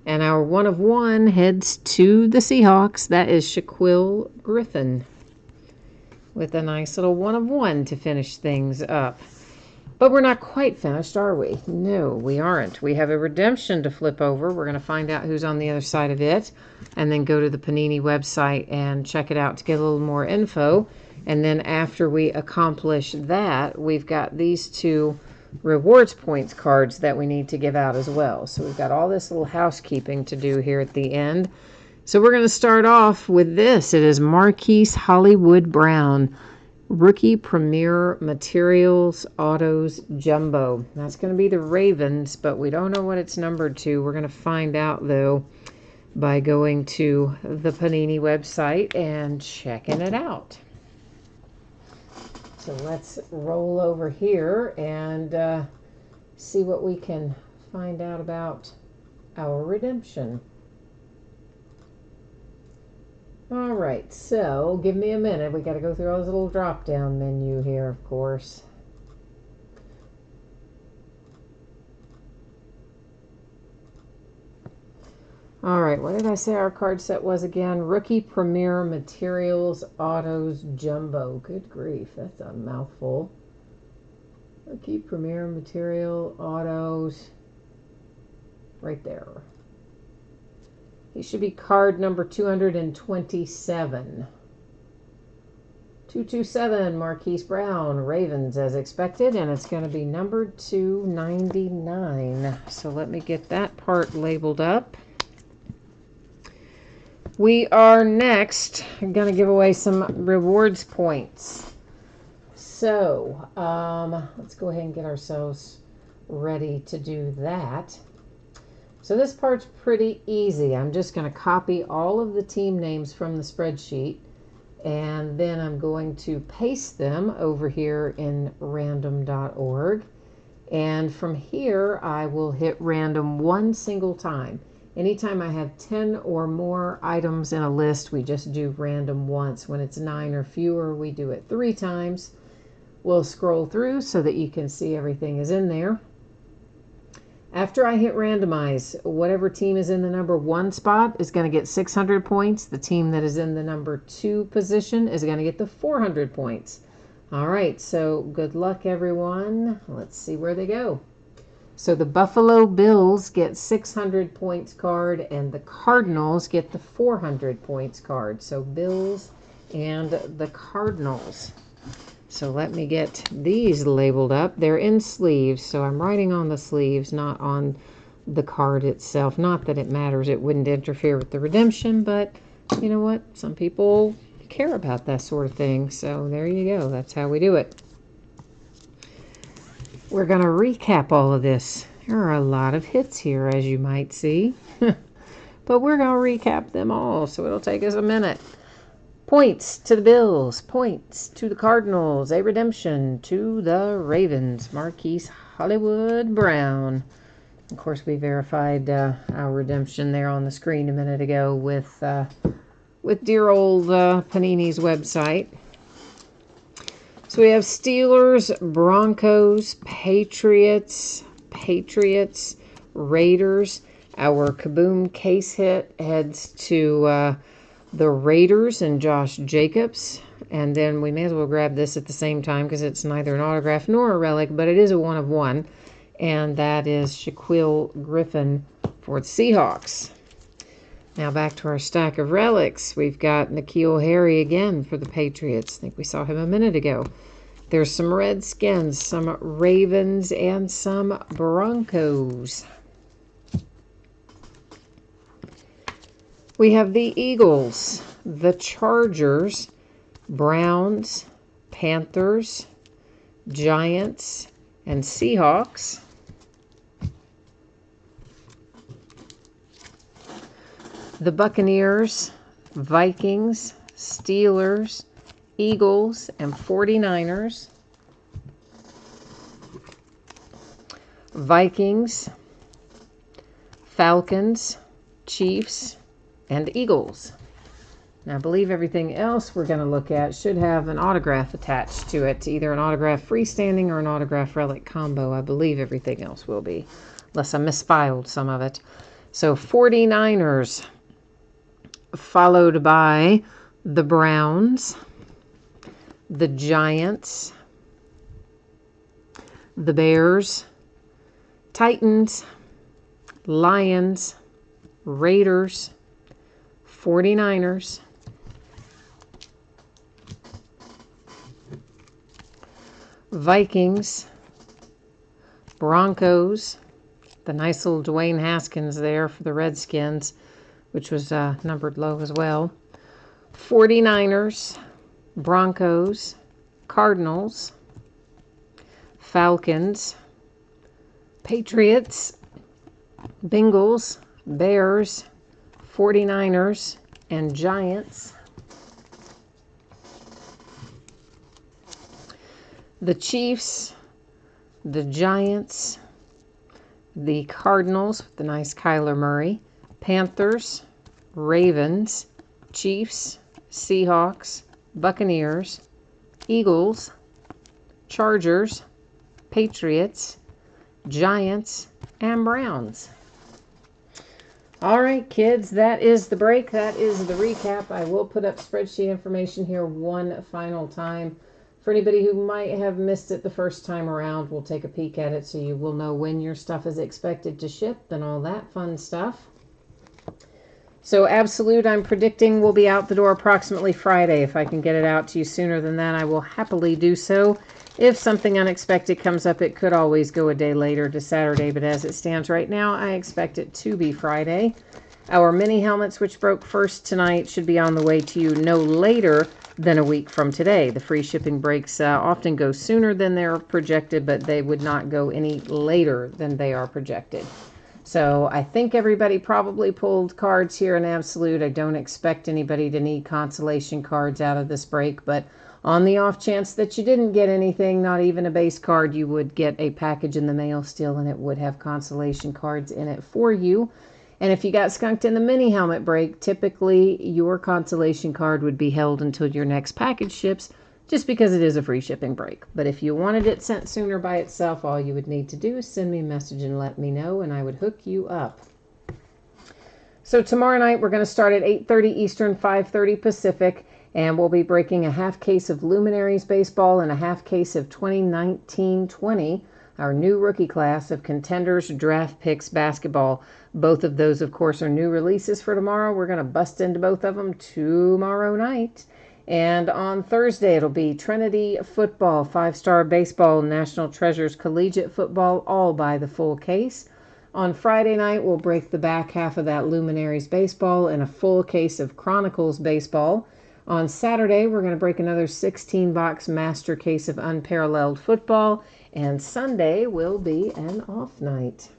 And our 1/1 heads to the Seahawks. That is Shaquill Griffin with a nice little 1/1 to finish things up. But we're not quite finished, are we? No, we aren't. We have a redemption to flip over. We're going to find out who's on the other side of it and then go to the Panini website and check it out to get a little more info. And then after we accomplish that, we've got these two rewards points cards that we need to give out as well. So we've got all this little housekeeping to do here at the end. So we're going to start off with this. It is Marquise Hollywood Brown, Rookie Premier Materials Autos Jumbo. That's going to be the Ravens, but we don't know what it's numbered to. We're going to find out, though, by going to the Panini website and checking it out. So let's roll over here and see what we can find out about our redemption. All right, so give me a minute. We got to go through all this little drop-down menu here, of course. All right, what did I say our card set was again? Rookie Premier Materials Autos Jumbo. Good grief, that's a mouthful. Rookie Premier Material Autos. Right there. He should be card number 227. 227, Marquise Brown, Ravens as expected, and it's going to be numbered 299. So let me get that part labeled up. We are next going to give away some rewards points. So let's go ahead and get ourselves ready to do that. So this part's pretty easy. I'm just going to copy all of the team names from the spreadsheet, and then I'm going to paste them over here in random.org. And from here, I will hit random one single time. Anytime I have 10 or more items in a list, we just do random once. When it's 9 or fewer, we do it 3 times. We'll scroll through so that you can see everything is in there. After I hit randomize, whatever team is in the number 1 spot is going to get 600 points. The team that is in the number 2 position is going to get the 400 points. All right, so good luck, everyone. Let's see where they go. So the Buffalo Bills get 600 points card, and the Cardinals get the 400 points card. So Bills and the Cardinals. So let me get these labeled up. They're in sleeves, so I'm writing on the sleeves, not on the card itself. Not that it matters. It wouldn't interfere with the redemption, but you know what? Some people care about that sort of thing. So there you go. That's how we do it. We're going to recap all of this. There are a lot of hits here, as you might see. But we're going to recap them all, so it'll take us a minute. Points to the Bills. Points to the Cardinals. A redemption to the Ravens. Marquise Hollywood Brown. Of course, we verified our redemption there on the screen a minute ago with dear old Panini's website. So we have Steelers, Broncos, Patriots, Raiders. Our Kaboom case hit heads to the Raiders and Josh Jacobs. And then we may as well grab this at the same time because it's neither an autograph nor a relic, but it is a 1/1. And that is Shaquill Griffin for the Seahawks. Now back to our stack of relics. We've got N'Keal Harry again for the Patriots. I think we saw him a minute ago. There's some Redskins, some Ravens, and some Broncos. We have the Eagles, the Chargers, Browns, Panthers, Giants, and Seahawks. the Buccaneers, Vikings, Steelers, Eagles, and 49ers. Vikings, Falcons, Chiefs, and Eagles. Now, I believe everything else we're going to look at should have an autograph attached to it, either an autograph freestanding or an autograph relic combo. I believe everything else will be, unless I misfiled some of it. So 49ers, followed by the Browns, the Giants, the Bears, Titans, Lions, Raiders, 49ers, Vikings, Broncos, the nice little Dwayne Haskins there for the Redskins, which was numbered low as well, 49ers, Broncos, Cardinals, Falcons, Patriots, Bengals, Bears, 49ers, and Giants. The Chiefs, the Giants, the Cardinals with the nice Kyler Murray, Panthers, Ravens, Chiefs, Seahawks, Buccaneers, Eagles, Chargers, Patriots, Giants, and Browns. All right, kids, that is the break. That is the recap. I will put up spreadsheet information here one final time. For anybody who might have missed it the first time around, we'll take a peek at it so you will know when your stuff is expected to ship and all that fun stuff. So Absolute, I'm predicting, will be out the door approximately Friday. If I can get it out to you sooner than that, I will happily do so. If something unexpected comes up, it could always go a day later to Saturday, but as it stands right now, I expect it to be Friday. Our mini helmets, which broke first tonight, should be on the way to you no later than a week from today. The free shipping breaks often go sooner than they're projected, but they would not go any later than they are projected. So I think everybody probably pulled cards here in Absolute. I don't expect anybody to need consolation cards out of this break, but on the off chance that you didn't get anything, not even a base card, you would get a package in the mail still, and it would have consolation cards in it for you. And if you got skunked in the mini helmet break, typically your consolation card would be held until your next package ships, just because it is a free shipping break. But if you wanted it sent sooner by itself, all you would need to do is send me a message and let me know, and I would hook you up. So tomorrow night, we're going to start at 8:30 Eastern, 5:30 Pacific, and we'll be breaking a half case of Luminaries Baseball and a half case of 2019-20, our new rookie class of Contenders Draft Picks Basketball. Both of those, of course, are new releases for tomorrow. We're going to bust into both of them tomorrow night. And on Thursday, it'll be Trinity Football, 5-Star Baseball, National Treasures Collegiate Football, all by the full case. On Friday night, we'll break the back half of that Luminaries Baseball and a full case of Chronicles Baseball. On Saturday, we're going to break another 16-box master case of Unparalleled Football. And Sunday will be an off night.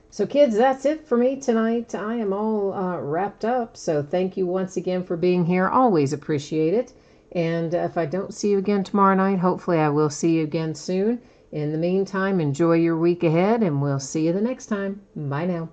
So kids, that's it for me tonight. I am all wrapped up. So thank you once again for being here. Always appreciate it. And if I don't see you again tomorrow night, hopefully I will see you again soon. In the meantime, enjoy your week ahead, and we'll see you the next time. Bye now.